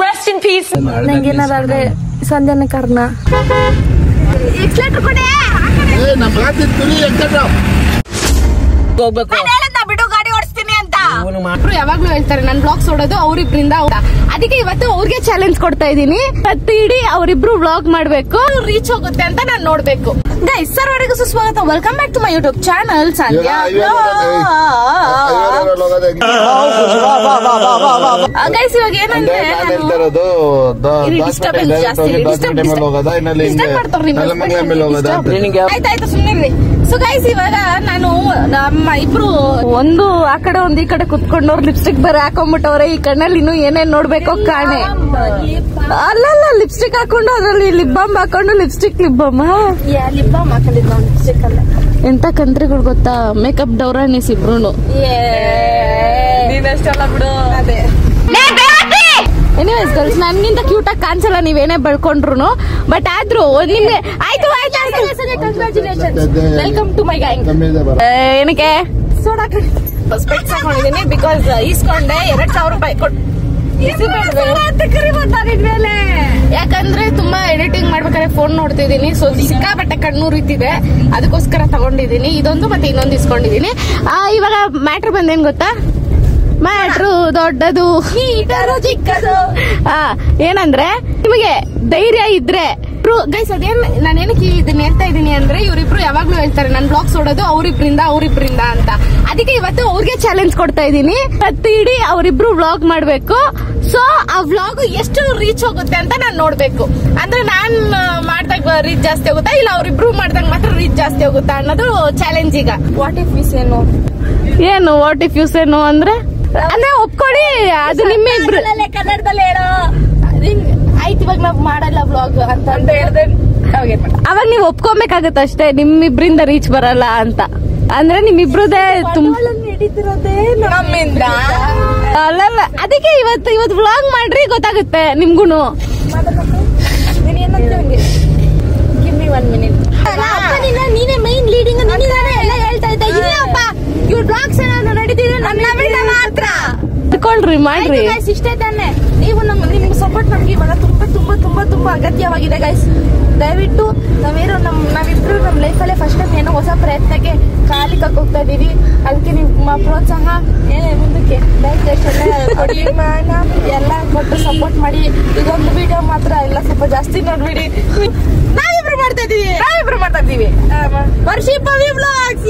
Rest in peace. ನಂಗೇನಾದ್ರೆ ಸಂಜೆನೆ ಕರ್ನ ಬಿಡು ಗಾಡಿ ಓಡಿಸ್ತೀನಿ ಅಂತ ಯಾವಾಗ್ಲೂ ಹೇಳ್ತಾರೆ ನನ್ ಬ್ಲಾಗ್ಸ್ ಓಡೋದು ಅವ್ರಿಬ್ರಿಂದ. ಅದಕ್ಕೆ ಇವತ್ತು ಅವ್ರಿಗೆ ಚಾಲೆಂಜ್ ಕೊಡ್ತಾ ಇದೀನಿ. ಇಡೀ ಅವ್ರಿಬ್ರು ಬ್ಲಾಗ್ ಮಾಡ್ಬೇಕು, ರೀಚ್ ಹೋಗುತ್ತೆ ಅಂತ ನಾನ್ ನೋಡ್ಬೇಕು. ಗೈಸ್ ಸರ್ವರಿಗೂ ಸುಸ್ವಾಗತ. Welcome back to my YouTube channel Sandhya. Guys ಇವಾಗ ಏನಂದ್ರೆ ಆಯ್ತಾಯ್ತು ಸುಮ್ಮನೆ. ಸೊ ಗೈಸ್ ಇವಾಗ ನಾನು ನಮ್ಮ ಇಬ್ರು ಒಂದು ಆ ಕಡೆ ಒಂದ್ ಈ ಕಡೆ ಕುತ್ಕೊಂಡವ್ರು ಲಿಪ್ಸ್ಟಿಕ್ ಬೇರೆ ಹಾಕೊಂಡ್ಬಿಟ್ಟವ್ರೆ. ಈ ಕಣ್ಣಲ್ಲಿ ಇನ್ನು ಏನೇನ್ ನೋಡ್ಬೇಕೋ ಕಾಣೆ. ಅಲ್ಲಲ್ಲ ಲಿಪ್ಸ್ಟಿಕ್ ಹಾಕೊಂಡು ಅದ್ರಲ್ಲಿ ಲಿಪ್ ಬಾಮ್ ಹಾಕೊಂಡು ಲಿಪ್ ಬಾಮ್ ಹಾಕೊಂಡಿದ್ ನಾವು ಲಿಪ್ಸ್ಟಿಕ್ ಅಲ್ಲ. ಎಂತ ಕಂತ್ರಿಗಳು ಗೊತ್ತಾ, ಮೇಕಪ್ ಡೌರಾಣಿಸ್ ಇಬ್ರು. ನೀನಷ್ಟಲ್ಲ ಬಿಡು. ಅದೇ ಎನಿವೇಸ್ ಗರ್ಲ್ಸ್, ನನ್ಗಿಂತ ಕ್ಯೂಟ್ ಆಗಿ ಕಾಣಿಸಲ್ಲ ನೀವೇನೇ ಬೆಳ್ಕೊಂಡ್ರು. ಬಟ್ ಆದ್ರೂ ನಿಮ್ಗೆ ಆಯ್ತು congratulation, welcome to my gang. ಏನಕ್ಕೆ ಸೋಡಾ ಸ್ಪೆಕ್ಸ್ ಹಾಕೊಂಡಿದೀನಿ ಬಿಕಾಸ್ ಈಸ್ಕೊಂಡೆ 2000 ರೂಪಾಯಿ ಕೊಟ್ಟು. ಯಾಕಂದ್ರೆ ತುಂಬಾ ಎಡಿಟಿಂಗ್ ಮಾಡ್ಬೇಕಾದ್ರೆ ಫೋನ್ ನೋಡ್ತಿದೀನಿ. ಸೊ ಸಿಕ್ಕಾಪಟ್ಟೆ ಕಣ್ಣು ಉರಿತಿದೆ, ಅದಕ್ಕೋಸ್ಕರ ತಗೊಂಡಿದೀನಿ. ಇದೊಂದು ಮತ್ತೆ ಇನ್ನೊಂದು ಇಸ್ಕೊಂಡಿದೀನಿ. ಇವಾಗ ಮ್ಯಾಟ್ರ್ ಬಂದೇನ್ ಗೊತ್ತಾ, ಮ್ಯಾಟ್ರು ದೊಡ್ಡದು ಚಿಕ್ಕದು. ಏನಂದ್ರೆ ನಿಮಗೆ ಧೈರ್ಯ ಇದ್ರೆ ಗೈಸ್, ಅದೇನ್ ನಾನೇನಕ್ಕೆ ಇದನ್ನ ಹೇಳ್ತಾ ಇದೀನಿ ಅಂದ್ರೆ ಇವ್ರಿಬ್ರು ಯಾವಾಗ್ಲೂ ಹೇಳ್ತಾರೆ ನನ್ ಬ್ಲಾಗ್ಸ್ ಓಡೋದು ಅವ್ರಿಬ್ರಿಂದ ಅಂತ. ಅದಕ್ಕೆ ಇವತ್ತು ಅವ್ರಿಗೆ ಚಾಲೆಂಜ್ ಕೊಡ್ತಾ ಇದೀನಿ. ಇಡೀ ಅವ್ರಿಬ್ರು ವ್ಲಾಗ್ ಮಾಡ್ಬೇಕು. ಸೊ ಆ ವ್ಲಾಗ್ ಎಷ್ಟು ರೀಚ್ ಹೋಗುತ್ತೆ ಅಂತ ನಾನ್ ನೋಡ್ಬೇಕು. ಅಂದ್ರೆ ನಾನ್ ಮಾಡ್ದಾಗ ರೀಚ್ ಜಾಸ್ತಿ ಹೋಗುತ್ತಾ, ಇಲ್ಲ ಅವ್ರಿಬ್ರು ಮಾಡ್ದಾಗ ಮಾತ್ರ ರೀಚ್ ಜಾಸ್ತಿ ಹೋಗುತ್ತಾ ಅನ್ನೋದು ಚಾಲೆಂಜ್. ಈಗ what if you say no ಏನು, what if you say no ಅಂದ್ರೆ ಒಪ್ಕೊಳ್ಳಿ, ಅದು ನಿಮ್ಮ ಇಬ್ರು ಕನ್ನಡದಲ್ಲಿ ಹೇಳೋ. ಆಯ್ತು ಇವಾಗ ನಾವ್ ಮಾಡಲ್ಲ ವ್ಲಾಗ್ ಅಂತ ಹೇಳಿದ್ರೆ ಅವಾಗ ನೀವ್ ಒಪ್ಕೊಬೇಕಾಗತ್ತ ಅಷ್ಟೇ. ನಿಮ್ಮಿಬ್ರಿಂದ ರೀಚ್ ಬರಲ್ಲ ಅಂತ ಅಂದ್ರೆ ನಿಮ್ಮಿಬ್ರದೇ ನಮ್ಮಿಂದ ಅಲ್ಲಲ್ಲ. ಅದಕ್ಕೆ ಇವತ್ತು ವ್ಲಾಗ್ ಮಾಡ್ರಿ, ಗೊತ್ತಾಗುತ್ತೆ ನಿಮ್ಗೂನು. ನೀನೇ ಮೈನ್ ಲೀಡಿಂಗ್ ಎಲ್ಲ ಹೇಳ್ತಾ ಇದ್ದ. ಇಲ್ಲಪ್ಪ ಇವ್ರ ಬ್ಲಾಗ್ಸ್ ಏನಾದ್ರು ನಡೀತಿದ್ರೆ ನಮ್ಮಿಂದ ಮಾತ್ರ ಇಟ್ಕೊಳ್ರಿ, ಮಾಡ್ರಿ. ಇಷ್ಟೇ ತಾನೆ, ನೀವು ನಿಮ್ ಸಪೋರ್ಟ್ ನಮ್ಗೆ ಇವಾಗ ತುಂಬಾ ತುಂಬಾ ತುಂಬಾ ತುಂಬಾ ಅಗತ್ಯವಾಗಿದೆ ಗೈಸ್. ದಯವಿಟ್ಟು ನಾವಿಬ್ರು ನಮ್ ಲೈಫಲ್ಲೇ ಫಸ್ಟ್ ಟೈಮ್ ಏನೋ ಹೊಸ ಪ್ರಯತ್ನಕ್ಕೆ ಕಾಲಿಗೆ ಹೋಗ್ತಾ ಇದೀವಿ. ಅದಕ್ಕೆ ನಿಮ್ಮ ಪ್ರೋತ್ಸಾಹ ಮುಂದಕ್ಕೆ ಕೊಡಿ, ಎಲ್ಲ ಕೊಟ್ಟು ಸಪೋರ್ಟ್ ಮಾಡಿ. ಇದೊಂದು ವಿಡಿಯೋ ಮಾತ್ರ ಎಲ್ಲ ಸ್ವಲ್ಪ ಜಾಸ್ತಿ ನೋಡ್ಬಿಡಿ. ನಾವಿಬ್ರು ಮಾಡ್ತಾ ಇದೀವಿ ವರ್ಷಿಪ್ ವ್ಲಾಗ್ಸ್.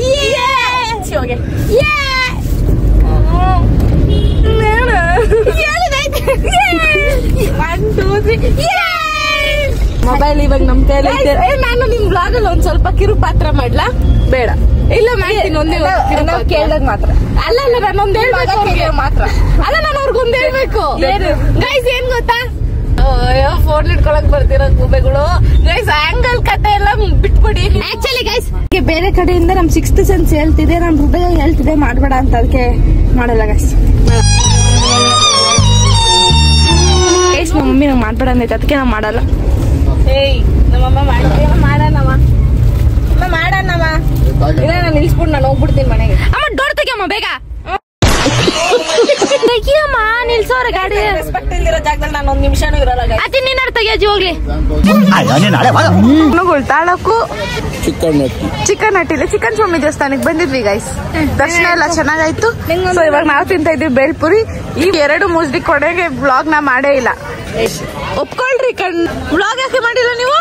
ಮೊಬೈಲ್ ಇವಾಗ ನಮ್ ಕೈಲಿ. ನಾನು ನಿಮ್ ಬ್ಲಾಗ್ ಅಲ್ಲಿ ಒಂದ್ ಸ್ವಲ್ಪ ಕಿರು ಪಾತ್ರ ಮಾಡ್ಲಾ? ಬೇಡ, ಇಲ್ಲ ಮಾಡ್ತೀನಿ. ಒಂದೇ ಕೇಳ್ದಾಗ ಮಾತ್ರ. ಅಲ್ಲ ನಾನೊಂದ್ ಹೇಳ್ಬೇಕು ಮಾತ್ರ. ಅಲ್ಲ ನಾನು ಅವ್ರಿಗೊಂದ್ ಹೇಳ್ಬೇಕು. ಗೈಸ್ ಏನ್ ಗೊತ್ತಾ, ಫೋನ್ ಇಟ್ಕೊಳಕ್ ಬರ್ತಿರೋ ಗೂಬೆಗಳು ಗೈಸ್. ಆಂಗಲ್ ಕತೆ ಎಲ್ಲ ಬಿಟ್ಬಿಡಿ. ಆಕ್ಚುಲಿ ಗೈಸ್ ಬೇರೆ ಕಡೆಯಿಂದ ನಮ್ 6th ಸೆನ್ಸ್ ಹೇಳ್ತಿದೆ, ನಮ್ ಹೃದಯ ಹೇಳ್ತಿದೆ ಮಾಡ್ಬೇಡ ಅಂತ. ಅದಕ್ಕೆ ಮಾಡಲ್ಲ ಗೈಸ್. ನಮ್ಮ ಮಮ್ಮಿ ನಂಗೆ ಮಾಡ್ಬೇಡ ಅಂದೈತೆ, ಅದಕ್ಕೆ ನಾವ್ ಮಾಡಲ್ಲ. ನಮ್ಮಮ್ಮ ಮಾಡೋಣಮ್ಮ ಇಲ್ಲ, ನಾನು ನಿಲ್ಸ್ಬಿಟ್ಟು ನಾನು ಹೋಗ್ಬಿಡ್ತೀನಿ ಮನೆಗೆ. ಅಮ್ಮ ಡೋರ್ ತೆಗಿಯಮ್ಮ ಬೇಗ. ತೆಗಿಯಮ್ಮ, ನಿಲ್ಸೋರ ಗಾಡಿ. ರೆಸ್ಪೆಕ್ಟ್ ಇಲ್ದಿರೋ ಜಾಗದಲ್ಲಿ ನಾನು ಒಂದ್ ನಿಮಿಷನೂ ಇರಲ್ಲ. ಅತಿ ನೀನಾರು ತೆಗಿಯೋಜಿ ಹೋಗ್ಲಿ. ತಾಳಕ್ಕೂ ಚಿಕನ್ ಹಟ್ಟಿಲಿ ಚಿಕನ್ ಸ್ವಾಮಿ ದೇವಸ್ಥಾನಕ್ಕೆ ಬಂದಿದ್ವಿ ಗೈಸ್. ದರ್ಶನ ಎಲ್ಲ ಚೆನ್ನಾಗಾಯ್ತು. ಸೊ ಇವಾಗ ನಾವು ತಿಂತಾ ಇದ್ವಿ ಬೇಲ್ಪುರಿ. ಈ 2 ಮುಸ್ಡಿ ಕೊನೆಗೆ ವ್ಲಾಗ್ ನಾ ಮಾಡೇ ಇಲ್ಲ. ಒಪ್ಕೊಳ್ರಿ, ವ್ಲಾಗ್ ಯಾಕೆ ಮಾಡಿಲ್ಲ ನೀವು?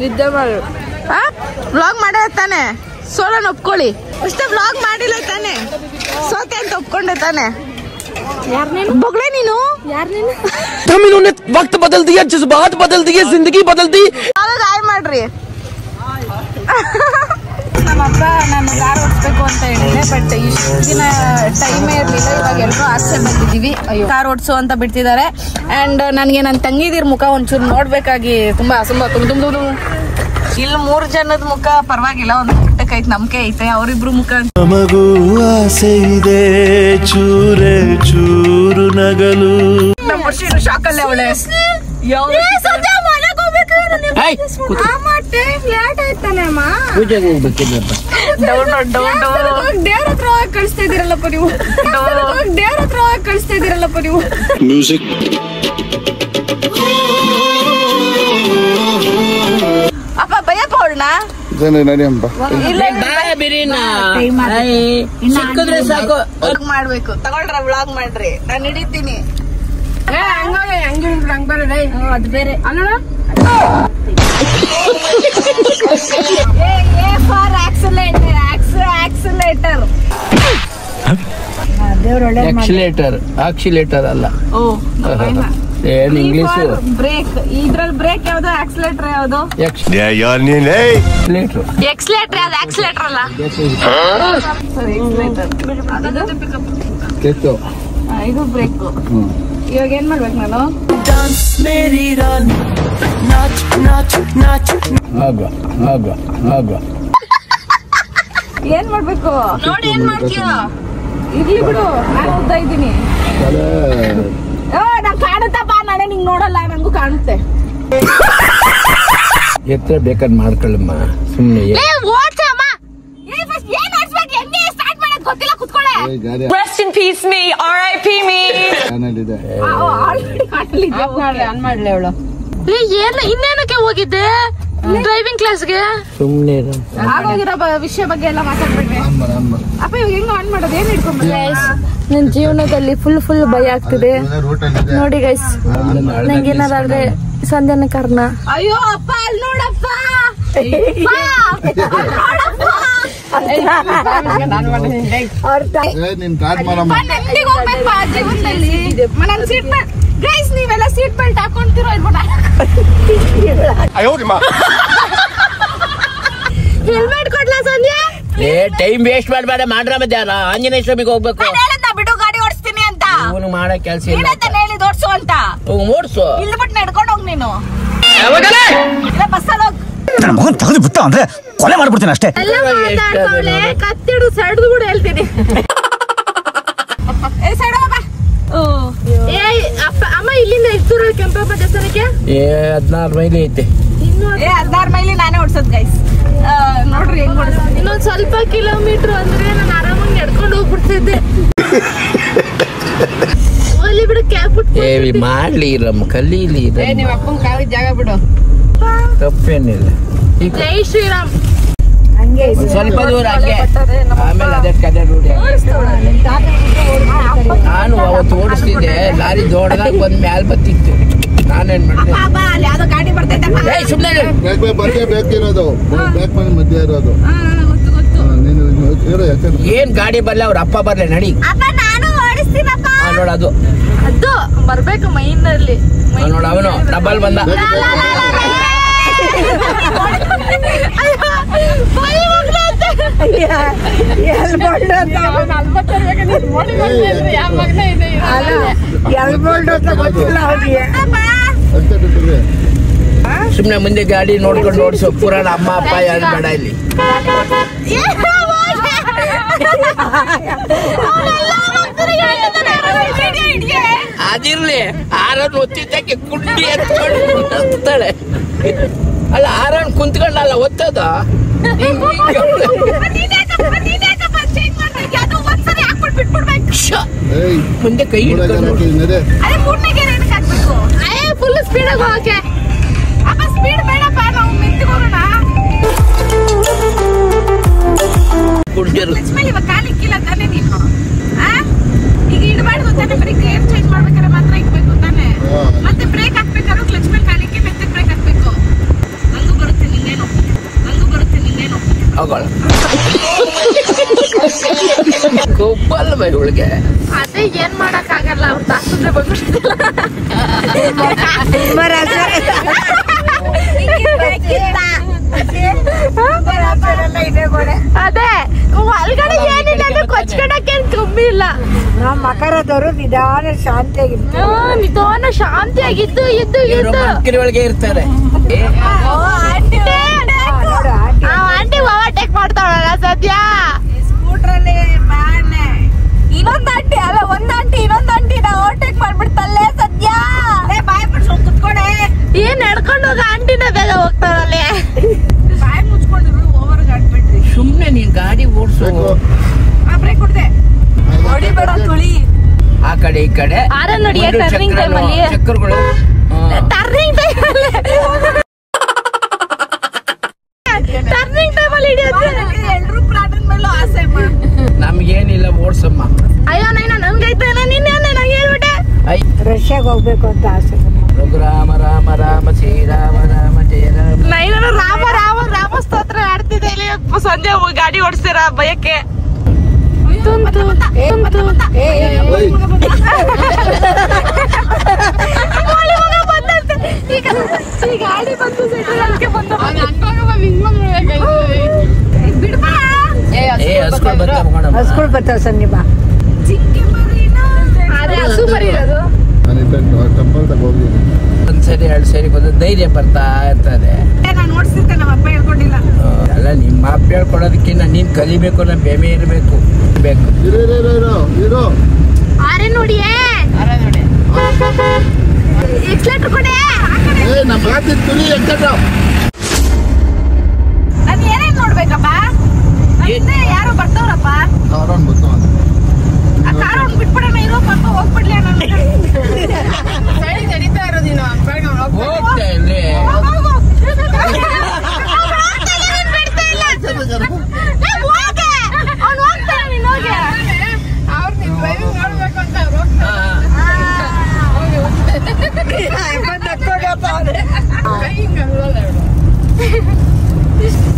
ನಿದ್ದೆ ಮಾಡಿ ವ್ಲಾಗ್ ಮಾಡೇ ತಾನೆ. ಸೋಲನ್ ಒಪ್ಕೊಳ್ಳಿ. ಅಷ್ಟೇ ವ್ಲಾಗ್ ಮಾಡಿಲ್ಲ ತಾನೆ, ಸೋತೆ ಅಂತ ಒಪ್ಕೊಂಡೆ ತಾನೆ. ಬೊಗ್ಳೆ ನೀನು ಯಾರ್ ನೀನು? हम इन्होंने वक्त बदल दिया, जज्बात बदल दिए, जिंदगी बदल दी. ಹಾಯ್ ಮಾಡ್ರಿ. ನಮ್ಮಪ್ಪ ನಾನು ಕಾರ್ ಓಡಿಸ್ಬೇಕು ಅಂತ ಹೇಳಿದೆ, ಬಟ್ ಇಷ್ಟು ದಿನ ಟೈಮೇ ಇರ್ಲಿಲ್ಲ. ಇವಾಗ ಎಲ್ಲರೂ ಆಸೆ ಬಂದಿದೀವಿ, ಕಾರ್ ಓಡಿಸು ಅಂತ ಬಿಡ್ತಿದ್ದಾರೆ. ಅಂಡ್ ನನಗೆ ನನ್ನ ತಂಗಿದಿರ್ ಮುಖ ಒಂಚೂರು ನೋಡ್ಬೇಕಾಗಿ ತುಂಬಾ ಇಲ್ಲಿ 3 ಜನದ ಮುಖ ಪರವಾಗಿಲ್ಲ, ಒಂದು ಪುಟ್ಟಕ್ಕೈತೆ ನಂಬಿಕೆ ಐತೆ. ಅವರಿಬ್ರು ಮುಖ ನಮಗೂ ಆಸೆ ಇದೆ, ಚೂರೆ ಚೂರು ನಗಲು. ನಮ್ಮ ವರ್ಷ ಶಾಕಲ್ಲೇ ಅವಳೆ. ದೇವ್ರ ಹತ್ರ ಕಳಿಸ್ತಾ ಇದೀರಲ್ಲಪ್ಪ ನೀವು. ದೇವ್ರ ಹತ್ರ ಮಾಡ್ಬೇಕು ನೀವು. ಮ್ಯೂಸಿಕ್ ಅಪ್ಪ ಭಯಪ್ಪ ಅವಳನ್ನ ಸಿಕ್ಕಿದ್ರೆ ಸಾಕು ಮಾಡ್ಬೇಕು. ತಗೊಳ್ರ ವ್ಲಾಗ್ ಮಾಡ್ರಿ, ನಾನು ಹಿಡಿತೀನಿ. ಅದು ಬೇರೆ ಆಕ್ಸಿಲೇಟರ್ ಅಲ್ಲ, ಏನ್ ಇಂಗ್ಲಿಷ್. ಬ್ರೇಕ್, ಇದ್ರಲ್ಲಿ ಬ್ರೇಕ್ ಯಾವ್ದು, ಆಕ್ಸಿಲೇಟರ್ ಯಾವ್ದು? ಎಕ್ಸ್ಲೇಟರ್ ಯಾವ್ದು? ಆಕ್ಸಿಲೇಟರ್ ಅಲ್ಲ, ಇದು ಬ್ರೇಕ್. ಇವಾಗ ಏನ್ ಮಾಡ್ಬೇಕು ನಾನು? ಏನ್ ಮಾಡ್ಬೇಕು ನೋಡಿ, ಏನ್ ಮಾಡ್ತೀಯ? ಇರ್ಲಿ ಬಿಡು, ನಾನು ಉದ್ದ ಇದ್ದೀನಿ. ನಂಗೆ ಕಾಣುತ್ತಪ್ಪ, ನಾನೇ ನಿಂಗೆ ನೋಡಲ್ಲ, ನಂಗೂ ಕಾಣುತ್ತೆ. ಎತ್ತರ ಬೇಕಾದ್ ಮಾಡ್ಕೊಳ್ಳಮ್ಮ, ಸುಮ್ಮನೆ Rest in peace me, R.I.P. me. ಇನ್ನೇನಕ್ಕೆ ಹೋಗಿದ್ದೆ ಡ್ರೈವಿಂಗ್ ಕ್ಲಾಸ್ಗೆ? ಸುಮ್ಮನೆ ಆಗೋಗಿರೋ ವಿಷಯ ಬಗ್ಗೆ ಎಲ್ಲ ಮಾತಾಡ್ಬೇಡ್ರಿ. ಅಪ್ಪ ಇವಾಗ ಹೆಂಗ ಆನ್ ಮಾಡೋದು, ಏನ್ ಇಟ್ಕೊಂಡ್ಬಿಡ್ಲೆ? ನನ್ನ ಜೀವನದಲ್ಲಿ ಫುಲ್ ಭಯ ಆಗ್ತಿದೆ ನೋಡಿ ಗೈಸ್. ನಂಗೇನಾದ್ರೆ ಸಂಧ್ಯಾನ ಕಾರಣ. ಅಯ್ಯೋ ಅಪ್ಪ, ಅಲ್ಲಿ ನೋಡಪ್ಪ, ನೀವೆಲ್ಲ ಸೀಟ್ ಬೆಲ್ಟ್ ಹಾಕೊಂತಿರೋ ಹೆಲ್ಮೆಟ್ ಕೊಡ್ಲಾ ಸಂಧ್ಯಾ? ಟೈಮ್ ವೇಸ್ಟ್ ಮಾಡಬೇಡ, ಮಾಡ್ರ ಮಧ್ಯಾಹ್ನ ಆಂಜನೇಯ ಸ್ವಾಮಿಗೆ ಹೋಗ್ಬೇಕು. ಬಿಡು, ಗಾಡಿ ಓಡಿಸ್ತೀನಿ ಅಂತ. ಇವನು ಮಾಡೋ ಕೆಲಸ ಇಲ್ಲ, ಹೇಳಿದ್ ಓಡಿಸು ಅಂತ. ಓಡಿಸು, ಇಲ್ಲಿ ಬಿಟ್ಟು ನಡ್ಕೊಂಡು ಹೋಗ್ ನೀನು. ಬಸ್ಸಲ್ಲಿ ಹೋಗ್. ಮಗನ್ ತಗದು ಬಿಟ್ಟು ಅಂದ್ರೆ ಕೊಲೆ ಮಾಡ್ಬಿಡ್ತೀನಿ ಅಷ್ಟೇ. ಕತ್ತಿಡು ಸಡ್ದು ಬಿಡು ಹೇಳ್ತೀನಿ. ಅಮ್ಮ ಇಲ್ಲಿಂದ ಎಷ್ಟು ದೂರ ಕೆಂಪಪ್ಪ ದೇವಸ್ಥಾನಕ್ಕೆ? 16 ಮೈಲಿ ಐತೆ. 16 ಮೈಲಿ ನಾನೇ ಓಡಿಸೋದು ಗೈಸ್. ನೋಡ್ರಿ ಹೆಂಗ್ ಓಡಿಸ್ತೀನಿ. ಇನ್ನೊಂದ್ ಸ್ವಲ್ಪ ಕಿಲೋಮೀಟರ್ ಅಂದ್ರೆ ನಾನು ಆರಾಮಾಗಿ ನಡ್ಕೊಂಡು ಹೋಗ್ಬಿಡ್ತಿದ್ದೆ. ಅಲ್ಲಿ ಬಿಡು, ಕ್ಯಾಬ್ ಬಿಟ್ಟು ಮಾಡ್ಲಿ ಇರಮ್ಮ, ಕಲೀಲಿ. ನಿಮ್ಮ ಅಪ್ಪನ ಕಾಲಿಗೆ ಜಾಗ ಬಿಡು, ತಪ್ಪೇನಿಲ್ಲ. ಜೈ ಶ್ರೀರಾಮ್. ಸ್ವಲ್ಪ ದೂರ ಹಂಗೆ, ಆಮೇಲೆ ಅದೇ ಕದೆ ರೂಢಿ. ನಾನು ಅವತ್ತು ಓಡಿಸ್ತಿದ್ದೆ, ಲಾರಿ ದೊಡ್ಡದಾಗ ಬಂದ್ ಮ್ಯಾಲ್ ಬತ್ತಿತ್ತು. ನಾನೇನ್ ಮಾಡಿದೆ, ಯಾವ್ದೋ ಗಾಡಿ ಬರ್ತೈತೆ ಸುಮ್ಮನೆ ಏನ್ ಗಾಡಿ ಬರ್ಲಿ, ಅವ್ರ ಅಪ್ಪ ಬರ್ಲಿ, ನಡಿ. ನೋಡ ಅದು ಅದು ಬರ್ಬೇಕು ಮೈನಲ್ಲಿ. ನೋಡ ಅವನು ಡಬಲ್ ಬಂದ. ಸುಮ್ನೆ ಮುಂದೆ ಗಾಡಿ ನೋಡ್ಕೊಂಡು ಓಡಿಸೋ, ಪುರಾಣ ಅಮ್ಮ ಅಪ್ಪ ಯಾರು ಬೇಡ ಇಲ್ಲಿ. ಅದಿರ್ಲಿ, ಆರನ್ ಒತ್ತಿದ್ದಕ್ಕೆ ಕುಂಡಿ ಎತ್ತಾಳೆ. ಅಲ್ಲ, ಆರನ್ ಕುಂತ್ಕೊಂಡಲ್ಲ ಒತ್ತದ. ಮುಂದೆ ಕೈ ಫುಲ್ ಸ್ಪೀಡ್ ಆಗಿ ಹೋಗಕ್ಕೆ. ಅಪ್ಪ ಸ್ಪೀಡ್ ಬೇಡಪ್ಪ, ನಾವು ಮೆತ್ತಿಗೆ ಹೋಗೋಣ. ಇವಾಗ ಕಾಲಿಕ್ಕಿಲ್ಲ ತಾನೆ ನೀನು? ಈಗ ಇಡಬಾರ್ದು ತಾನೆ, ಬರೀ ಗೇರ್ ಚೇಂಜ್ ಮಾಡ್ಬೇಕಾದ್ರೆ ಮಾತ್ರ ಇಕ್ಬೇಕು ತಾನೆ. ಮತ್ತೆ ಬ್ರೇಕ್ ಹಾಕ್ಬೇಕಾದ್ರೂ ಕ್ಲಚ್ ಮೇಲೆ ಕಾಲಿಕ್ಕೆ ಮೆತ್ತಗೆ ಬ್ರೇಕ್ ಹಾಕ್ಬೇಕು. ನಂಗೂ ಬರುತ್ತೆ ನಿನ್ನೇನು, ಹೋಗೋಣ. ಕೊಬ್ಬಲ್ಲ ಬೈ ಒಳಗೆ. ಅದೇ ಏನ್ ಮಾಡಕ್ ಆಗಲ್ಲ, ಅವ್ರು ತಾಸಂದ್ರೆ ಬಂದ್ಬಿಡ್ತಿಲ್ಲ. ಅದೇ ಒಳಗಡೆ ಏನಿಲ್ಲ, ಕೊಚ್ಕೊಳಕ್ಕೆ ಕಮ್ಮಿ ಇಲ್ಲ. ನಮ್ಮ ಮಕರದವರು ನಿಧಾನ ಶಾಂತಿಯಾಗಿದ್ದು ಒಳಗೆ ಇರ್ತಾರೆ. ಆಂಟಿ ಓವರ್ಟೇಕ್ ಮಾಡ್ತಾವಲ್ಲ ಸದ್ಯ. ಸ್ಕೂಟ್ರಲ್ಲಿ ಇನ್ನೊಂದು ಆಂಟಿ ಅಲ್ಲ, ಒಂದ್ ಆಂಟಿ ಇನ್ನೊಂದು ಆಂಟಿನ ಓವರ್ಟೇಕ್ ಮಾಡ್ಬಿಡ್ತಲ್ಲೇ ಸದ್ಯ. ಬಾಯ್ ಮುಚ್ಕೊಂಡು ಕುತ್ಕೊಡೆ. ಏನ್ ನಡ್ಕೊಂಡು ಹೋಗ ಆಂಟಿನ ಬೇಗ ಹೋಗ್ತಾರಲ್ಲೇ. ಬಾಯ್ ಮುಚ್ಕೊಂಡಿರು, ಓವರ್ ಗಾಡ್ಬಿಟ್ರಿ. ಸುಮ್ನೆ ನೀನ್ ಗಾಡಿ ಓಡಿಸು. ಬ್ರೇಕ್ ಕೊಡ್ದೆ, ಹೊಡಿಬೇಡ ತುಳಿ. ಆ ಕಡೆ ಕಡೆ ಈ ಕಡೆ ನೋಡಿ ಟರ್ನಿಂಗ್ ಟೈಮ್ ಅಲ್ಲಿ ಚಕ್ರಗಳು ಟರ್ನಿಂಗ್ ಟೈಮಲ್ಲಿ ಎಲ್ರು ಪ್ರಾಣದ ಮೇಲೂ ಆಸೆ ನಮ್ಗೇನಿಲ್ಲ ಓಡ್ಸಮ್ಮ. ಅಯ್ಯೋ ನನ್ಗೈತೆ ನಿನ್ನೆ ನಂಗೆ ಹೇಳ್ಬಿಟ್ಟೆ ರಷ್ಯಾಗ ಹೋಗ್ಬೇಕು ಅಂತ ಆಸೆ. ರಾಮ ರಾಮ ರಾಮ ಶ್ರೀರಾಮ ರಾಮ ಜಯ ರಾಮ. ನಾನು ರಾಮ ರಾಮ ರಾಮ ಸ್ತೋತ್ರ ಆಡ್ತಿದ್ದೆ ಇಲ್ಲಿ ಸಂಜೆ ಗಾಡಿ ಓಡಿಸ್ತೀರ ಭಯಕ್ಕೆ. ಗಾಡಿ ಬಂದು ಹಸ್ಕೊಳ್ ಬರ್ತಾವ ಸಂಜೆ ಬಾ. ಹಸು ಮರಿ ಇರೋದು ಒಂದ್ಸರಿ 2 ಸರಿ ಬಂದು ಧೈರ್ಯ ಬರ್ತಾ ಇರ್ತದೆ. ನಾನು ಓಡಿಸಿದ್ದೆ ನಮ್ಮ ಅಪ್ಪ ಹೇಳ್ಕೊಂಡಿಲ್ಲ. ಅಲ್ಲ ನಿಮ್ಮ ಅಪ್ಪ ಹೇಳ್ಕೊಡೋದಕ್ಕಿಂತ ನೀನ್ ಕಲಿಬೇಕು ಅನ್ನೋ ಬೆಮೆ ಇರ್ಬೇಕು ಬೇಕು. ಆರೆ ನೋಡಿಯೇ ಎಕ್ಸ್ಲೇಟರ್ ಕೊಡೆ. ನಾನು ಏನೇನ್ ನೋಡ್ಬೇಕಪ್ಪ? ಯಾರು ಬರ್ತಾವ್ರಪ್ಪ? ಆ ಕಾರ್ ಒಂದು ಬಿಟ್ಬಿಡೋಣ, ಇರೋ ಪಾಪ ಹೋಗ್ಬಿಡ್ಲಿ ನಾನು. ಸರಿ ನಡೀತಾ ಇರೋದು ನೀನು ಹೋಗ್ತಾ ಇಲ್ಲಿ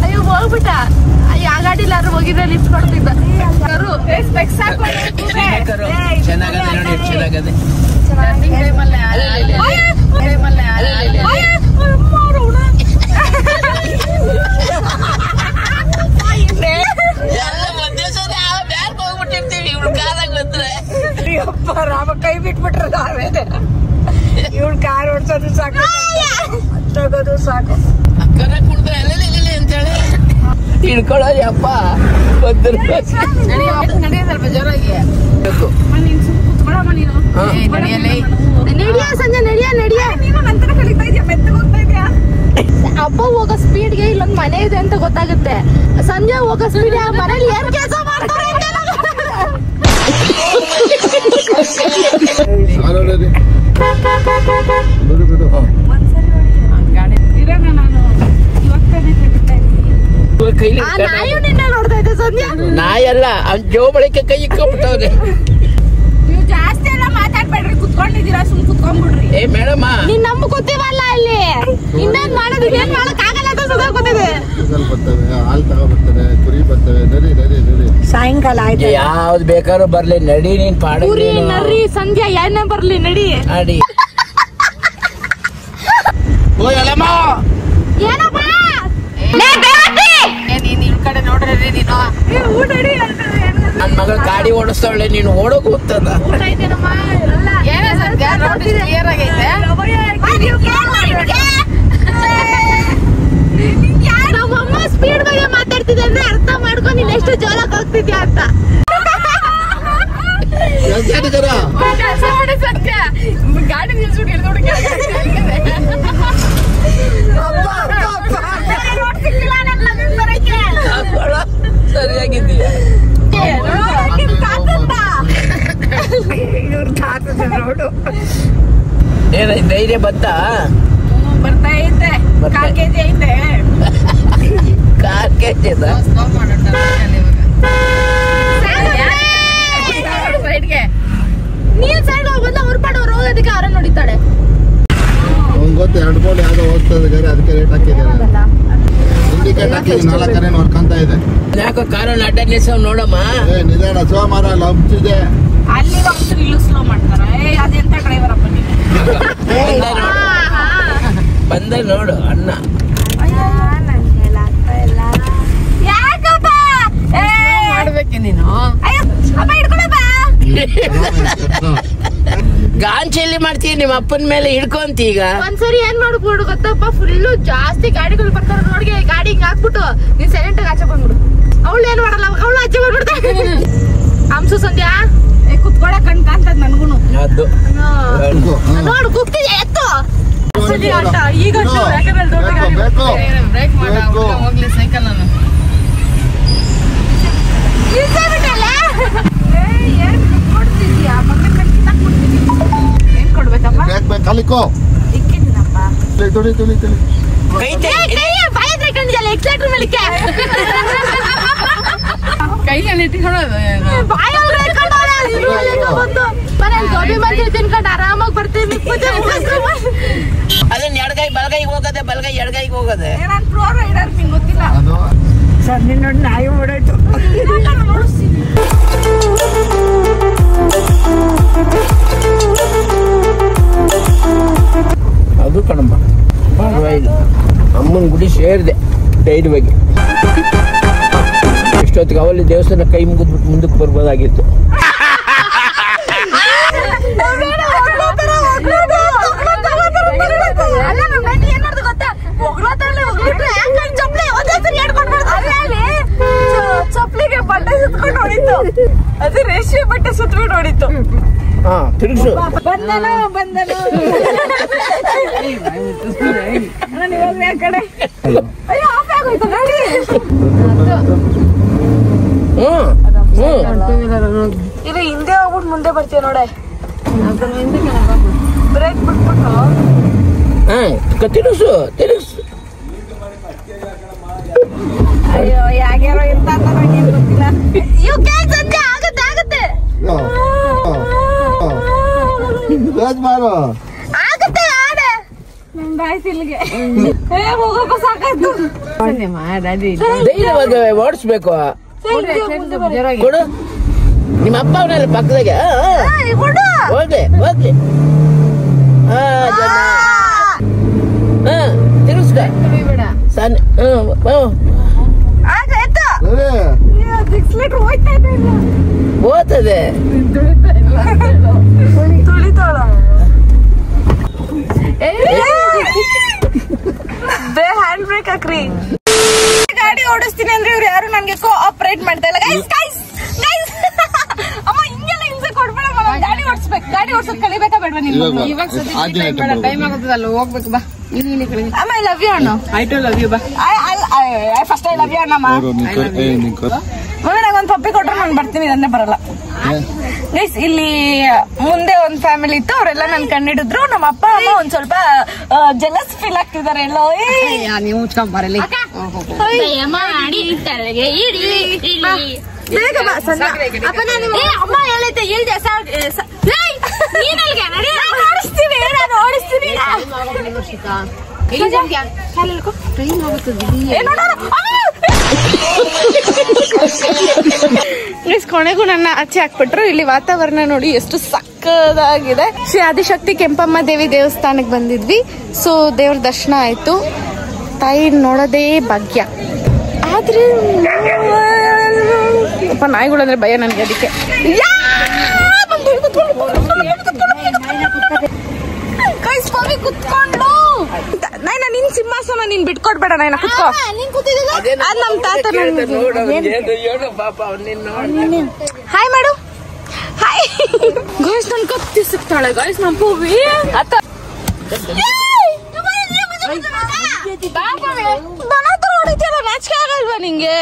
ಅಯ್ಯೋ ಹೋಗ್ಬಿಟ್ಟ. ಆ ಗಾಡಿಲಾರು ಹೋಗಿದ್ರೆ ಲಿಫ್ಟ್ ಕೊಡ್ತಿದ್ದ. ಚೆನ್ನಾಗದೆ ನೋಡಿ, ಚೆನ್ನಾಗದೆ. ರಾಮ ಕೈ ಬಿಟ್ಬಿಟ್ರ ನಾವೇನೆ. ಇವಳು ಕಾರ್ ಓಡಿಸೋದು ಸಾಕು, ತಗೋದು ಸಾಕು. ಹಿಡ್ಕೊಳ್ಳೋದು ಅಪ್ಪ ಸ್ವಲ್ಪ ಜೋರಾಗಿ ನಡಿಯ ಸಂಜೆ ನಡಿಯ ನೀನು ನಂತರ ಕಲಿತಾ ಇದೆಯಾ, ಮೆತ್ತಗೆ ಹೋಗ್ತಾ ಇದೆಯಾ? ಅಪ್ಪ ಹೋಗೋ ಸ್ಪೀಡ್ಗೆ ಇಲ್ಲೊಂದ್ ಮನೆ ಇದೆ ಅಂತ ಗೊತ್ತಾಗುತ್ತೆ. ಸಂಜೆ ಹೋಗೋ ಸ್ಪೀಡ್ ಮನೇಲಿ ಏನ್ ಕೆಲಸ ಮಾಡ್ತಾರೆ ನಾಯಿ ನಿನ್ನ ನೋಡ್ತಾ ಇದ್ದೆ ಸಂಜೆ. ನಾಯಲ್ಲ ಅವ್ನ್ ಜೋ ಬಳಿಕೆ ಕೈ ಇಕ್ಕೊಂಡ್ಬಿಟ್ಟವ್ರೆ. ನೀವು ಜಾಸ್ತಿ ಎಲ್ಲ ಮಾತಾಡ್ಬೇಡ್ರಿ, ಕುತ್ಕೊಂಡಿದ್ದೀರಾ, ಸುಮ್ ಕುತ್ಕೊಂಡ್ಬಿಡ್ರಿ. ಏ ಮೇಡಮ್ಮ, ನೀನ್ ನಮ್ಗೆ ಗೊತ್ತಿವಲ್ಲ ಇಲ್ಲಿ ಇನ್ನೇನ್ ಮಾಡೋದು, ಏನ್ ಮಾಡಕ್ ಆಗಲ್ಲ ಅಂತ ಸುಧಾ ಗೊತ್ತಿದೆ. ಹಾಲು ತಗೊಬರ್ತಾರೆ, ಕುರಿ ಬರ್ತವೆ. ನಡಿ ಸಾಯಂಕಾಲ ಆಯ್ತು. ಯಾವ್ದು ಬೇಕಾದ್ರೂ ಬರ್ಲಿ, ನಡಿ ನೀನ್ ಪಾಡ. ಪೂರಿ ನರ್ರಿ ಸಂಧ್ಯಾ ಏನೇ ಬರ್ಲಿ ನಡಿ. ನಡಿ. ಓ ಎಳಮ್ಮ, ಏನಪ್ಪ ನೀನ್ ಈ ಕಡೆ ನೋಡ್ರಿ ನೀನು. ನನ್ ಮಗಳು ಗಾಡಿ ಓಡಿಸ್ತಾವಳೆ, ನೀನು ಓಡೋಕ್ ಹೋಗ್ತದ. ಏನೇ ಸದ್ಯ ರೋಡ್ ಕ್ಲಿಯರ್ ಆಗೈತೆ. ನಮ್ಮಮ್ಮ ಸ್ಪೀಡ್ ಬಗ್ಗೆ ಮಾತಾಡ್ತಿದ್ದೆ ಅಂದ್ರೆ ಅರ್ಥ ಮಾಡ್ಕೊಂಡು ನೀನ್ ಎಷ್ಟು ಜೋರಾಗಿ ಹೋಗ್ತಿದ್ಯಾ ಅಂತ. ಸತ್ಯ ಗಾಡಿ ನಿಲ್ಸ್ಬಿಟ್ಟು ಸರಿಯಾಗಿದ್ದೀಯ. ನೋಡು ಏನ ಧೈರ್ಯ ಬತ್ತಾ? ಬರ್ತಾ ಐತೆ. 4 kg ಐತೆ. 4 kg ಸೈಡ್ಗೆ ನೀನ್ ಸೈಡ್ ಹೋಗ್ಬಂದ ಅವ್ರ ಪಾಡವ್ರು ಹೋಗೋದಕ್ಕೆ ಅವರ ನೋಡಿತಾಳೆ. ಗೊತ್ತು 2 ಬೋಲ್ ಯಾವ್ದೋ ಹೋಗ್ತದೆ, ಅದಕ್ಕೆ ರೇಟ್ ಹಾಕಿದ್ದಾರೆ. ಇಂಡಿಕೇಟ್ ಹಾಕಿ 4 ಕರೆ ನೋಡ್ಕೊಂತ ಇದೆ. ಯಾಕೋ ಕಾರನ್ನ ಅಡ್ಡ ನಿಲ್ಸವ್ ನೋಡಮ್ಮ. ನಿಧಾನ ಸೋಮಾರ ಲಂಚಿದೆ. ಅಲ್ಲಿ ಒಂದ್ಸರಿ ಇಲ್ಲೂ ಸ್ಲೋ ಮಾಡ್ತಾರ. ಅದೆಂತ ಡ್ರೈವರ್ ಅಪ್ಪ ನೀವು. ಬಂದ ನೋಡು ಅಣ್ಣ. ಯಾಕಪ್ಪ ಮಾಡ್ಬೇಕೆ ನೀನು? ಅಪ್ಪ ಹಿಡ್ಕೊಳಪ್ಪ. ಗಾಂಚೆಲ್ಲಿ ಮಾಡ್ತೀಯ ನಿಮ್ಮ ಅಪ್ಪನ ಮೇಲೆ ಹಿಡ್ಕೊಂತ. ಈಗ ಒಂದ್ಸರಿ ಏನ್ ಮಾಡ್ಬಿಡು ಗೊತ್ತಪ್ಪ, ಫುಲ್ಲು ಜಾಸ್ತಿ ಗಾಡಿಗಳು ಬರ್ತಾರ ನೋಡ್ಗೆ, ಗಾಡಿ ಹಿಂಗ್ ಹಾಕ್ಬಿಟ್ಟು ನೀನ್ ಸೈಲೆಂಟ್ ಆಗಿ ಆಚೆ ಬಂದ್ಬಿಡು. ಅವಳು ಏನ್ ಮಾಡಲ್ಲ, ಅವಳು ಆಚೆ ಬಂದ್ಬಿಡ್ತಾಳೆ. ಹಂಸು ಸಂಧ್ಯಾ ಕುತ್ಕೊಳಕ್ ಕಣ್ ಕಾಣ್ತದ ನನ್ಗುನು. ಅದು ನೋಡು ಕುಗ್ತಿದ್ಯಾ ಎತ್ತು. ಈಗ ಬ್ರೇಕ್ ಮಾಡ ಹೋಗ್ಲಿ ಸೈಕಲ್ ನಾನು. ಏನ್ ಕೊಡ್ತಿದ್ಯಾ ಮಗನ ಕಣ್ಣಿನ ಮಲಿಕೋ ತುಳಿ ತುಳಿ ತುಳಿ ಕೈಯಲ್ಲಿ ಗೋಬಿ ಮಂಚೂರಿ ತಿನ್ಕೊಂಡು ಆರಾಮಾಗಿ ಬರ್ತೀವಿ. ಅದನ್ನ ಎಡಗೈ ಬಲಗೈಗೆ ಹೋಗದೆ, ಬಲಗೈ ಎಡಗೈಗೆ ಹೋಗದೆ. ಗೊತ್ತಿಲ್ಲ ಸರ್ ನಿನ್ನ ನೋಡಿ ನಾಯಿ ಓಡಾಯ್ತು. ಅದು ಕಣಮ್ಮ ಅಮ್ಮನ ಗುಡಿ ಸೇರಿದೆ ಧೈರ್ಯವಾಗಿ. ಇಷ್ಟೊತ್ತಿಗೆ ಅವಲ್ಲಿ ದೇವಸ್ಥಾನ ಕೈ ಮುಗಿದ್ಬಿಟ್ಟು ಮುಂದಕ್ಕೆ ಬರ್ಬೋದಾಗಿತ್ತು. ಚಪ್ಪಲಿಗೆ ಬಟ್ಟೆ ಸುತ್ಕೊಂಡು ಹೊಡಿತು, ಅದು ರೇಷ್ಮೆ ಬಟ್ಟೆ ಸುತ್ಕೊಂಡು ಹೊಡಿತು. ಹಾ ತಿರುಗಿಸು. ಬಂದನು ಆ ಕಡೆ. ಅಯ್ಯೋ ಆಫ್ ಆಗೋಯ್ತು ಗಾಡಿ. ಇದು ಹಿಂದೆ ಹೋಗ್ಬಿಟ್ಟು ಮುಂದೆ ಬರ್ತೀಯ ನೋಡೆ. ಬ್ರೇಕ್ ಬಿಟ್ಬಿಟ್ಟು ತಿರುಗಿಸು ತಿರುಗಿಸು. ಅಯ್ಯೋ ಯಾಗ್ಯಾರೋ ಇರ್ತಾರ ನಂಗೆ ಗೊತ್ತಿಲ್ಲ. ಆಗತ್ತೆ ಆಗತ್ತೆ ಮಾರು ಆಗತ್ತೆ ಆಡೆ ನಮ್ ಬಾಯ್ಸಿಲ್ಗೆ ಹೋಗಪ್ಪ ಸಾಕಾಯ್ತು. ಧೈರ್ಯವಾಗಿ ಓಡಿಸ್ಬೇಕು. ಕೊಡು ನಿಮ್ಮ ಅಪ್ಪ ಅವನೆಲ್ಲ ಪಕ್ಕದಾಗೆ. ಹೋಗ್ಲಿ ಹೋಗ್ಲಿ. ತಿರುಗಿಸ್ಕ ಸಣ್ಣ. ಹೋಗ್ತದೆ ತುಳಿತಾಳ. ಹ್ಯಾಂಡ್ ಬ್ರೇಕ್ ಹಾಕ್ರಿ. ಗಾಡಿ ಓಡಿಸ್ತೀನಿ ಅಂದ್ರೆ ಇವ್ರು ಯಾರು ನನ್ಗೆ ಕೋಆಪರೇಟ್ ಮಾಡ್ತಾ ಇಲ್ಲ. ಅಮ್ಮ ಹಿಂಗೆಲ್ಲ ಹಿಂಸೆ ಕೊಡ್ಬೇಡಮ್ಮ. ಗಾಡಿ ಓಡಿಸ್ಬೇಕು. ಗಾಡಿ ಓಡಿಸೋದ್ ಕಲಿಬೇಕಾ ಬೇಡವಾ ನೀವು? ಟೈಮ್ ಆಗುತ್ತದಲ್ಲ ಹೋಗ್ಬೇಕು ಬಾ. ಅಮ್ಮ ಐ ಲವ್ ಯು ಅಣ್ಣ. ಐ ಟು ಲವ್ ಯು ಬಾ. ಫಸ್ಟ್ ಐ ಲವ್ ಯು ಅಣ್ಣಮ್ಮ. ನಂಗೊಂದ್ ಪಪ್ಪಿ ಕೊಟ್ರೆ ನಾನು ಬರ್ತೀನಿ, ಇದನ್ನೇ ಬರಲ್ಲ. ಗೈಸ್ ಇಲ್ಲಿ ಮುಂದೆ ಒಂದ್ ಫ್ಯಾಮಿಲಿ ಇತ್ತು, ಅವರೆಲ್ಲ ನನ್ ಕಂಡಿಡಿದ್ರು. ನಮ್ಮ ಅಪ್ಪ ಅಮ್ಮ ಒಂದ್ ಸ್ವಲ್ಪ ಜೆಲಸ್ ಫೀಲ್ ಆಗ್ತಿದಾರೆ ಎಲ್ಲೋ. ನೀವು ಉಚ್ಕೊಂಡ್ ಬರಲಿ. ಬೇಗ ಬಾ ಸಣ್ಣ. ಅಮ್ಮ ಹೇಳೈತೆ ಇಲ್ದೆ ಓಡಿಸ್ತೀನಿ, ನಾನು ಓಡಿಸ್ತೀನಿ. ಕೊನೆಗೂ ನನ್ನ ಆಚೆ ಹಾಕ್ಬಿಟ್ರು. ಇಲ್ಲಿ ವಾತಾವರಣ ನೋಡಿ ಎಷ್ಟು ಸಕ್ಕದಾಗಿದೆ. ಶ್ರೀ ಆದಿಶಕ್ತಿ ಕೆಂಪಮ್ಮ ದೇವಿ ದೇವಸ್ಥಾನಕ್ಕೆ ಬಂದಿದ್ವಿ. ಸೊ ದೇವ್ರ ದರ್ಶನ ಆಯ್ತು. ತಾಯಿ ನೋಡೋದೇ ಭಾಗ್ಯ. ಆದ್ರೆ ನಾಯಿಗಳಂದ್ರೆ ಭಯ ನನ್ಗೆ. ಅದಕ್ಕೆ ಕುತ್ಕೊಂಡು ನೈನಾ ನಿನ್ ಸಿಂಹಾಸನ ನೀನ್ ಬಿಟ್ಕೊಡ್ಬೇಡ. ನೈನಾ ಕುತ್ಕೋ. ಅದ್ ನಮ್ ತಾತ. ಹಾಯ್ ಮಾಡು. Hi guys. ನನ್ ಕತ್ತಿ ಸಿಗ್ತಾಳೆ ಗಾಯ್ಸ್. ನಮ್ ಪೂವಿ ಅತ್ತ ದನ ತರ ಹೊಡಿತೀರ. ನಾಚಿಕೆ ಆಗಲ್ವಾ ನಿಂಗೆ?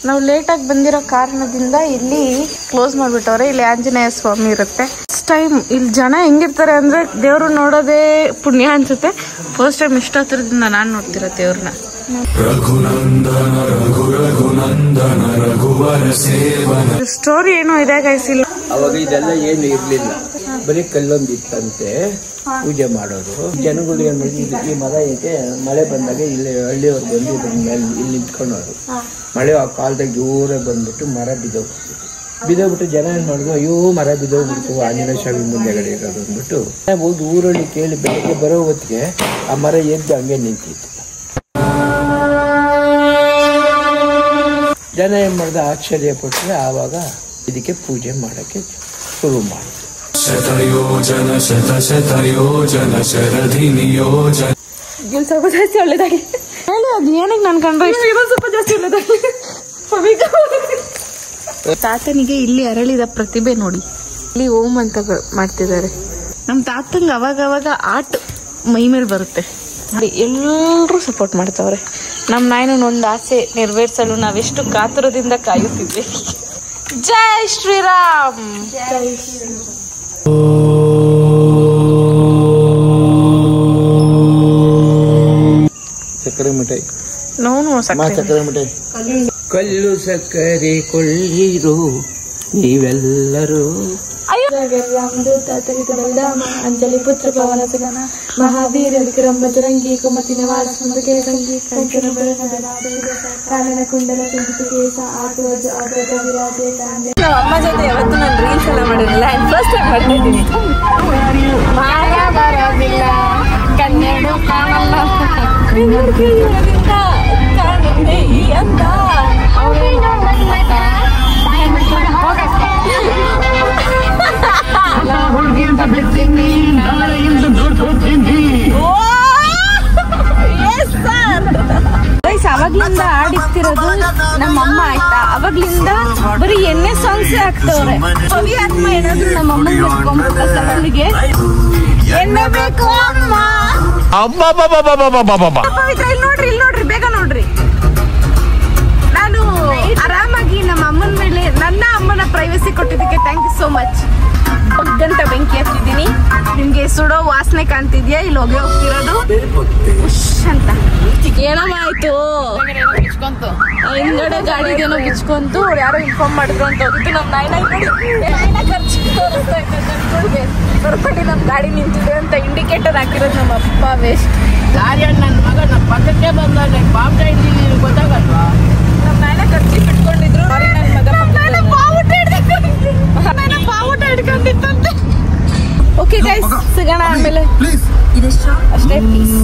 ನಾವು ಲೇಟ್ ಆಗಿ ಬಂದಿರೋ ಕಾರಣದಿಂದ ಇಲ್ಲಿ ಕ್ಲೋಸ್ ಮಾಡ್ಬಿಟ್ಟವ್ರೆ. ಇಲ್ಲಿ ಆಂಜನೇಯ ಸ್ವಾಮಿ ಇರುತ್ತೆ. ಫಸ್ಟ್ ಟೈಮ್ ಇಲ್ಲಿ ಜನ ಹೆಂಗಿರ್ತಾರೆ ಅಂದ್ರೆ ದೇವ್ರು ನೋಡೋದೇ ಪುಣ್ಯ ಅನ್ಸುತ್ತೆ. ಫಸ್ಟ್ ಟೈಮ್ ಇಷ್ಟ ಹತ್ರದಿಂದ ನಾನ್ ನೋಡ್ತಿರೋ ದೇವ್ರನ್ನ. ಸ್ಟೋರಿ ಏನೋ ಇದೆ ಗೈಸ್. ಇಲ್ಲ ಅವಾಗ ಇದೆಲ್ಲ ಏನು ಇರ್ಲಿಲ್ಲ, ಬರೀ ಕಲ್ಲೊಂದು ಇತ್ತಂತೆ ಪೂಜೆ ಮಾಡೋದು. ಜನಗಳು ಏನ್ ಮಾಡಿದ್ರು, ಈ ಮರ ಏಕೆ ಮಳೆ ಬಂದಾಗ ಇಲ್ಲಿ ಹಳ್ಳಿಯವ್ರು ಬಂದು ಇದ್ರ ಮೇಲೆ ಇಲ್ಲಿ ನಿಂತ್ಕೊಂಡವ್ರು. ಮಳೆ ಆ ಕಾಲದಾಗ ಜೋರಾಗಿ ಬಂದ್ಬಿಟ್ಟು ಮರ ಬಿದ್ದೋಗ್ಬಿಟ್ಟು ಜನ ಏನ್ ಮಾಡಿದ್ರು, ಅಯ್ಯೋ ಮರ ಬಿದ್ದೋಗ್ಬಿಡ್ತು ಆಂಜನೇಯ ಸ್ವಾಮಿ ಮುಂದೆಗಡೆ ಇರೋದು ಅಂದ್ಬಿಟ್ಟು ಹೋಗಿ ಊರಲ್ಲಿ ಕೇಳಿ ಬೆಳಗ್ಗೆ ಬರೋ ಹೊತ್ತಿಗೆ ಆ ಮರ ಎದ್ದು ಹಂಗೆ ನಿಂತಿತ್ತು. ಜನ ಏನ್ ಮಾಡ್ದ, ಆಶ್ಚರ್ಯ ಪಟ್ಟರೆ ಆವಾಗ ಇದಕ್ಕೆ ಪೂಜೆ ಮಾಡಕ್ಕೆ ಶುರು ಮಾಡಿದ್ರು. ಸ್ವಲ್ಪ ಜಾಸ್ತಿ ಒಳ್ಳೇದಾಗಿ ಹೇಳಿ. ಅದ್ ಏನಕ್ಕೆ ನನ್ ಕಂಡ್ರೆ ಸ್ವಲ್ಪ ಜಾಸ್ತಿ ಒಳ್ಳೇದಾಗಿ. ತಾತನಿಗೆ ಇಲ್ಲಿ ಅರಳಿದ ಪ್ರತಿಭೆ ನೋಡಿ. ಇಲ್ಲಿ ಓಂ ಅಂತ ಮಾಡ್ತಿದ್ದಾರೆ. ನಮ್ ತಾತಂಗ ಅವಾಗ ಆರ್ಟ್ ಮೈ ಮೇಲೆ ಬರುತ್ತೆ. ಎಲ್ಲರೂ ಸಪೋರ್ಟ್ ಮಾಡ್ತಾವ್ರೆ. ನಮ್ ನಾಯಿನ ಒಂದು ಆಸೆ ನೆರವೇರಿಸಲು ನಾವೆಷ್ಟು ಕಾತುರದಿಂದ ಕಾಯುತ್ತಿದ್ವಿ. ಜೈ ಶ್ರೀರಾಮ್. ಸಕ್ಕರೆ ಮಿಠಾಯಿ ಸಕ್ಕರೆ ಮಿಠಾಯಿ ಕಲ್ಲು ಸಕ್ಕರೆ ಕೊಳ್ಳಿರು ನೀವೆಲ್ಲರೂ. ಅಂಜಲಿ ಪುತ್ರ ಪವನ ಸುಗನ ಮಹಾವೀರ ವಿಕ್ರಮ ಬಜರಂಗಿ ಕುಮತಿ ನಿವಾಸ ಸಂಬಕೆ ಸಂಗಿ ಕಂಚನ ಕಾನನ ಕುಂಡಲ ಕೇಸ ಆಟೋಜ ಆಟೋಜ ವಿರಾಜೆ ಕಾಂಡೆ. ಅಮ್ಮ ಜೊತೆ ಯಾವತ್ತು ನಾನು ರೀಲ್ಸ್ ಎಲ್ಲ ಮಾಡಿರಲಿಲ್ಲ. ಫಸ್ಟ್ ಟೈಮ್ ಮಾಡ್ತಾ ಇದ್ದೀನಿ. ಮಾಯ ಬರೋದಿಲ್ಲ ಕಣ್ಣೆರಡು ಕಾಣಲ್ಲ ಕಾಣುತ್ತೆ ಈ ಅಂತ ಅವಾಗ್ಲಿಂದ ಆಡಿಸ್ತಿರೋದು ನಮ್ಮಮ್ಮ ಆಯ್ತಾ. ಅವಾಗ್ಲಿಂದ ಬರೀ ಎಣ್ಣೆ ಸಾಂಗ್ಸ್ ಆಗ್ತವ್ರೆ. ಕವಿ ಆತ್ಮ ಏನಾದ್ರು ನಮ್ಮಮ್ಮನಿಗೆ ಎಣ್ಣೆ ಬೇಕು ಅಮ್ಮ. ಇಲ್ಲಿ ನೋಡ್ರಿ ಬೇಗ ನೋಡ್ರಿ. ನಾನು ಆರಾಮಾಗಿ ನಮ್ಮ ಅಮ್ಮನ ಮೇಲೆ ನನ್ನ ಅಮ್ಮನ ಪ್ರೈವಸಿ ಕೊಟ್ಟಿದ್ದಕ್ಕೆ ಥ್ಯಾಂಕ್ ಯು ಸೋ ಮಚ್. ಗಂಟೆ ಬೆಂಕಿ ಹತ್ತಿದ್ದೀನಿ. ನಿಮ್ಗೆ ಸುಡೋ ವಾಸನೆ ಕಾಣ್ತಿದ್ಯಾ? ಇಲ್ಲಿ ಹೋಗಿ ಹೋಗ್ತಿರೋದು ಅಂತ ಏನಮ್ಮ ಆಯ್ತು. ಹಿಂದ್ಗಡೆ ಗಾಡಿಗೇನೋ ಬಿಚ್ಕೊಂತು. ಅವ್ರು ಯಾರೋ ಇನ್ಫಾರ್ಮ್ ಮಾಡಿದ್ರು ಅಂತ ಹೋಗಿತ್ತು. ನಮ್ಮ ನಾಯಿನ ಖರ್ಚು ತೋರಿಸ್ತಾ ಇದ್ದ ಜನಗಳಿಗೆ ಬರ್ಪಟ್ಟಿ ನಮ್ಮ ಗಾಡಿ ನಿಂತಿದೆ ಅಂತ ಇಂಡಿಕೇಟರ್ ಹಾಕಿರೋದು ನಮ್ಮ ಅಪ್ಪ ವೇಸ್ಟ್. ಗಾಡಿಯಲ್ಲಿ ನನ್ನ ಮಗ ನಮ್ಮ ಪಕ್ಕಕ್ಕೆ ಬಂದಾಗ ಪಾಪ ಇದ್ದೀನಿ ಗೊತ್ತಾಗಲ್ವಾ? ನಮ್ಮ ನಾಯಿನ ಖರ್ಚಿ ಬಿಟ್ಕೊಂಡಿದ್ರು. ನನ್ನ ಮಗ ಬಾವುಟ ಹಿಡ್ಕೊಂಡಿತ್ತಂತೆ. ಓಕೆ ಗೈಸ್, ಸಿಗೋಣ ಆಮೇಲೆ. ಅಷ್ಟೇ ಪ್ಲೀಸ್.